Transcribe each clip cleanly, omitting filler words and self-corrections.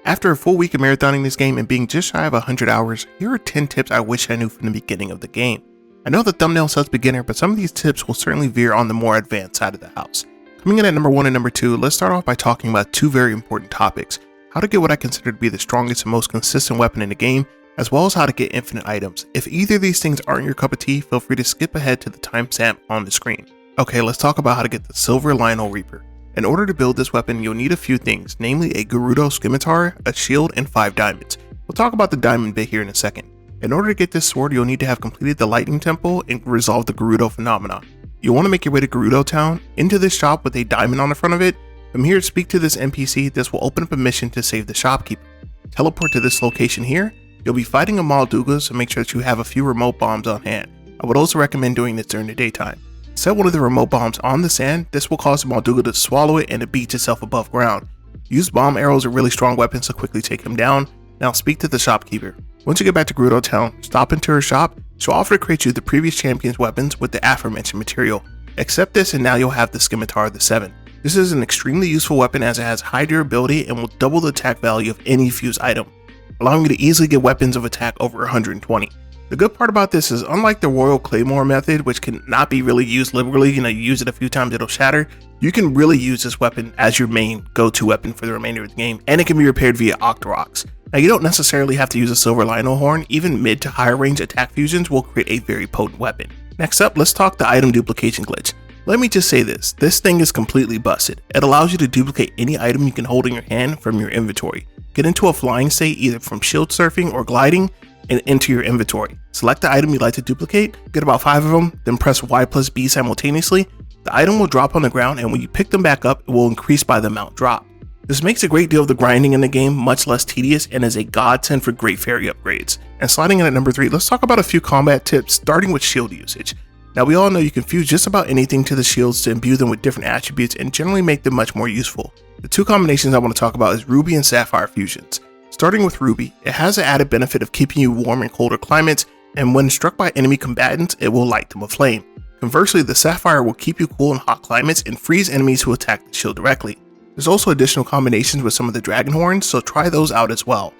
After a full week of marathoning this game and being just shy of 100 hours, here are 10 tips I wish I knew from the beginning of the game. I know the thumbnail says beginner, but some of these tips will certainly veer on the more advanced side of the house. Coming in at number 1 and number 2, let's start off by talking about two very important topics: how to get what I consider to be the strongest and most consistent weapon in the game, as well as how to get infinite items. If either of these things aren't your cup of tea, feel free to skip ahead to the timestamp on the screen. Okay, let's talk about how to get the Silver Lynel Reaper. In order to build this weapon, you'll need a few things, namely a Gerudo Scimitar, a shield, and 5 diamonds. We'll talk about the diamond bit here in a second. In order to get this sword, you'll need to have completed the Lightning Temple and resolved the Gerudo phenomena. You'll want to make your way to Gerudo Town, into this shop with a diamond on the front of it. From here, speak to this NPC. This will open up a mission to save the shopkeeper. Teleport to this location here. You'll be fighting a Malduga, so make sure that you have a few remote bombs on hand. I would also recommend doing this during the daytime. Set one of the remote bombs on the sand. This will cause the Malduga to swallow it and it beats itself above ground. Use bomb arrows, a really strong weapon, to quickly take him down. Now speak to the shopkeeper. Once you get back to Gerudo Town, stop into her shop. She'll offer to create you the previous champion's weapons with the aforementioned material. Accept this and now you'll have the Scimitar the 7. This is an extremely useful weapon as it has high durability and will double the attack value of any fused item, allowing you to easily get weapons of attack over 120. The good part about this is, unlike the Royal Claymore method, which can not be really used liberally, you use it a few times, it'll shatter, you can really use this weapon as your main go-to weapon for the remainder of the game, and it can be repaired via Octoroks. Now, you don't necessarily have to use a Silver Lynel Horn. Even mid to higher range attack fusions will create a very potent weapon. Next up, let's talk the item duplication glitch. Let me just say this thing is completely busted. It allows you to duplicate any item you can hold in your hand from your inventory. Get into a flying state either from shield surfing or gliding and into your inventory. Select the item you'd like to duplicate, get about 5 of them, then press Y plus B simultaneously. The item will drop on the ground, and when you pick them back up, it will increase by the amount dropped. This makes a great deal of the grinding in the game much less tedious and is a godsend for great fairy upgrades. And sliding in at number 3, let's talk about a few combat tips, starting with shield usage. Now, we all know you can fuse just about anything to the shields to imbue them with different attributes and generally make them much more useful. The two combinations I want to talk about is Ruby and Sapphire fusions. Starting with Ruby, it has the added benefit of keeping you warm in colder climates, and when struck by enemy combatants, it will light them aflame. Conversely, the Sapphire will keep you cool in hot climates and freeze enemies who attack the shield directly. There's also additional combinations with some of the Dragon Horns, so try those out as well.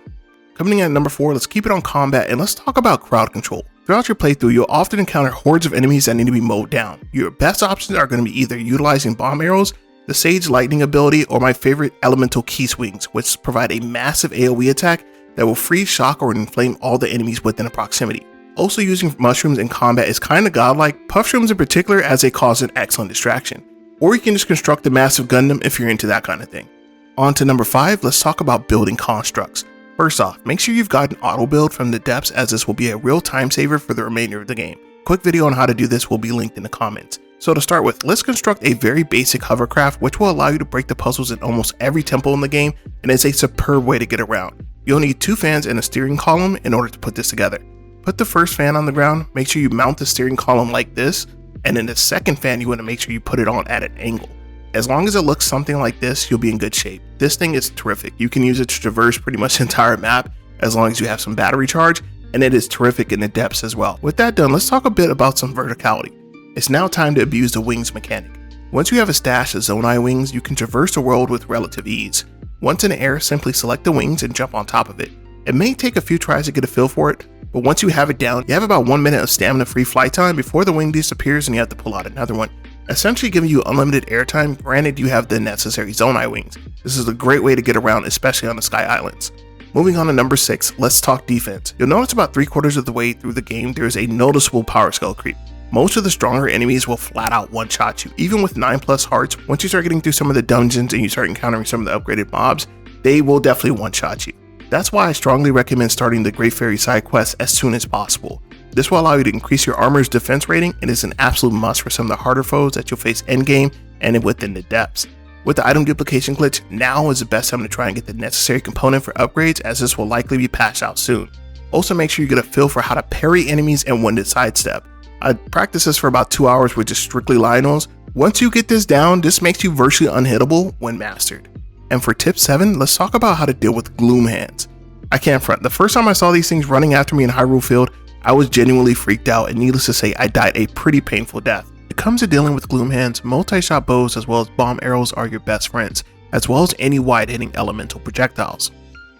Coming in at number 4, let's keep it on combat and let's talk about crowd control. Throughout your playthrough, you'll often encounter hordes of enemies that need to be mowed down. Your best options are going to be either utilizing bomb arrows, the Sage Lightning ability, or my favorite, Elemental Key Swings, which provide a massive AoE attack that will freeze, shock, or inflame all the enemies within a proximity. Also, using mushrooms in combat is kinda godlike, puff shrooms in particular, as they cause an excellent distraction. Or you can just construct a massive Gundam if you're into that kind of thing. On to number 5, let's talk about building constructs. First off, make sure you've got an auto build from the depths, as this will be a real time saver for the remainder of the game. Quick video on how to do this will be linked in the comments. So to start with, let's construct a very basic hovercraft which will allow you to break the puzzles in almost every temple in the game, and it's a superb way to get around. You'll need 2 fans and a steering column in order to put this together. Put the first fan on the ground, make sure you mount the steering column like this, and then the second fan you want to make sure you put it on at an angle. As long as it looks something like this, you'll be in good shape. This thing is terrific. You can use it to traverse pretty much the entire map as long as you have some battery charge, and it is terrific in the depths as well. With that done, let's talk a bit about some verticality. It's now time to abuse the wings mechanic. Once you have a stash of Zonai wings, you can traverse the world with relative ease. Once in the air, simply select the wings and jump on top of it. It may take a few tries to get a feel for it, but once you have it down, you have about 1 minute of stamina-free flight time before the wing disappears and you have to pull out another one, essentially giving you unlimited airtime, granted you have the necessary Zonai wings. This is a great way to get around, especially on the Sky Islands. Moving on to number 6, let's talk defense. You'll notice about 3/4 of the way through the game, there is a noticeable power scale creep. Most of the stronger enemies will flat out one-shot you. Even with 9+ hearts, once you start getting through some of the dungeons and you start encountering some of the upgraded mobs, they will definitely one-shot you. That's why I strongly recommend starting the Great Fairy side quest as soon as possible. This will allow you to increase your armor's defense rating and is an absolute must for some of the harder foes that you'll face endgame and within the depths. With the item duplication glitch, now is the best time to try and get the necessary component for upgrades, as this will likely be patched out soon. Also, make sure you get a feel for how to parry enemies and when to sidestep. I practiced this for about 2 hours with just strictly Lynels. Once you get this down, this makes you virtually unhittable when mastered. And for tip 7, let's talk about how to deal with Gloom Hands. I can't front, the first time I saw these things running after me in Hyrule Field, I was genuinely freaked out, and needless to say, I died a pretty painful death. When it comes to dealing with Gloom Hands, multi-shot bows as well as bomb arrows are your best friends, as well as any wide-hitting elemental projectiles.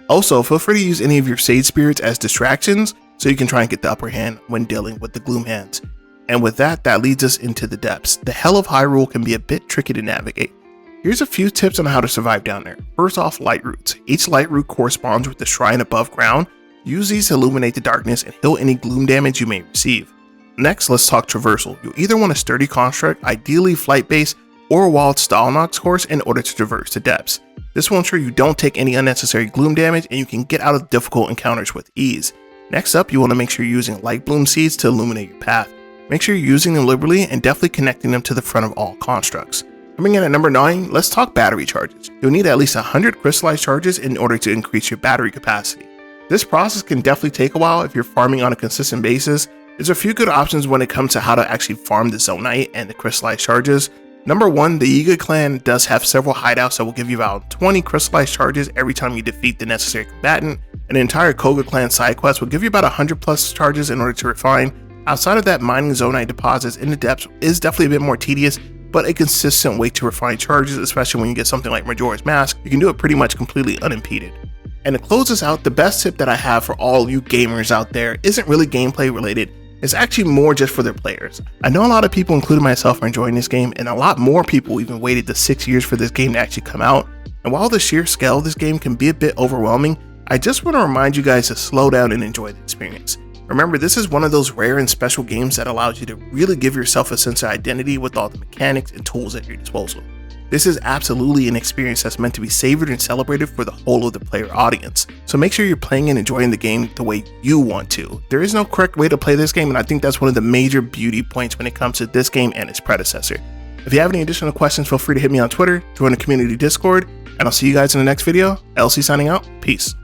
Also, feel free to use any of your Sage Spirits as distractions so you can try and get the upper hand when dealing with the Gloom Hands. And with that, that leads us into the depths. The Hell of Hyrule can be a bit tricky to navigate. Here's a few tips on how to survive down there. First off, light roots. Each light root corresponds with the shrine above ground. Use these to illuminate the darkness and heal any gloom damage you may receive. Next, let's talk traversal. You'll either want a sturdy construct, ideally flight-based, or a wild Stalnox course in order to traverse the depths. This will ensure you don't take any unnecessary gloom damage and you can get out of difficult encounters with ease. Next up, you want to make sure you're using light bloom seeds to illuminate your path. Make sure you're using them liberally and definitely connecting them to the front of all constructs. Coming in at number 9, let's talk battery charges. You'll need at least 100 crystallized charges in order to increase your battery capacity. This process can definitely take a while if you're farming on a consistent basis. There's a few good options when it comes to how to actually farm the Zonite and the crystallized charges. Number 1, the Yiga clan does have several hideouts that will give you about 20 crystallized charges every time you defeat the necessary combatant. An entire Koga clan side quest will give you about 100 plus charges in order to refine. Outside of that, mining Zonite deposits in the depths is definitely a bit more tedious, but a consistent way to refine charges, especially when you get something like Majora's Mask. You can do it pretty much completely unimpeded. And to close this out, the best tip that I have for all you gamers out there isn't really gameplay related. It's actually more just for their players. I know a lot of people, including myself, are enjoying this game, and a lot more people even waited the 6 years for this game to actually come out. And while the sheer scale of this game can be a bit overwhelming, I just want to remind you guys to slow down and enjoy the experience. Remember, this is one of those rare and special games that allows you to really give yourself a sense of identity with all the mechanics and tools at your disposal. This is absolutely an experience that's meant to be savored and celebrated for the whole of the player audience. So make sure you're playing and enjoying the game the way you want to. There is no correct way to play this game, and I think that's one of the major beauty points when it comes to this game and its predecessor. If you have any additional questions, feel free to hit me on Twitter, join the community Discord, and I'll see you guys in the next video. LC signing out. Peace.